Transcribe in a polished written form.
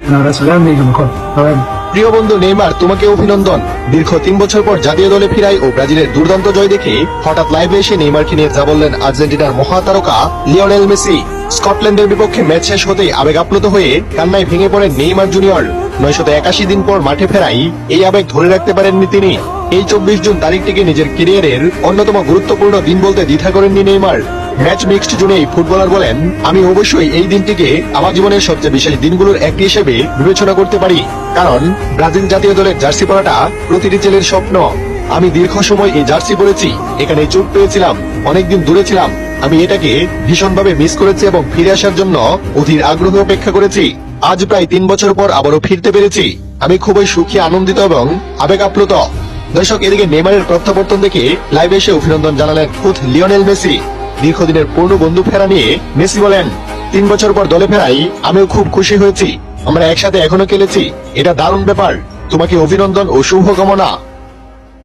Adesso grande con প্রিয় বন্ধু Neymar, তোমাকে অভিনন্দন। দীর্ঘ 3 বছর পর জাতীয় দলে ফিরাই ও ব্রাজিলের দুর্দান্ত জয় দেখে হঠাৎ লাইভে এসে নেইমারকে নিয়ে যা বললেন আর্জেন্টিনার মহাতারকা লিওনেল মেসি। স্কটল্যান্ডের বিপক্ষে ম্যাচ শেষ হতেই আবেগ আপ্লুত হয়ে কান্নায় ভেঙে পড়েন নেইমার জুনিয়র। 981 দিন পর মাঠে ফেরাই এই আবেগ ধরে রাখতে পারেননি তিনি। এই 24 জুন তারিখটিকে নিজের ক্যারিয়ারের অন্যতম গুরুত্বপূর্ণ দিন বলতে দ্বিধা করেননি নেইমার। ম্যাচ মিক্সড জুনেই ফুটবলার বলেন, আমি অবশ্যই এই দিনটিকে আমার জীবনের সবচেয়ে বিশেষ দিনগুলোর একটি হিসেবে বিবেচনা করতে পারি, কারণ ব্রাজিল জাতীয় দলের জার্সি পরাটা প্রতিটি ছেলের স্বপ্ন। আমি দীর্ঘ সময় এই জার্সি পরেছি, এখানে চোট পেয়েছিলাম, অনেকদিন দূরে ছিলাম। আমি এটাকে ভীষণভাবে মিস করেছি এবং ফিরে আসার জন্য অধীর আগ্রহে অপেক্ষা করেছি। আজ প্রায় 3 বছর পর আবারও ফিরতে পেরেছি। আমি খুবই সুখী, আনন্দিত এবং আবেগ আপ্লুত। দর্শক, এদিকে নেইমারের প্রত্যাবর্তন দেখে লাইভে এসে অভিনন্দন জানালেন খুদ লিওনেল মেসি। দীর্ঘদিনের পূর্ণ বন্ধু ফেরা নিয়ে মেসি বলেন, 3 বছর পর দলে ফেরাই আমিও খুব খুশি হয়েছি। আমরা একসাথে এখনো খেলেছি, এটা দারুণ ব্যাপার। তোমাকে অভিনন্দন ও শুভকামনা।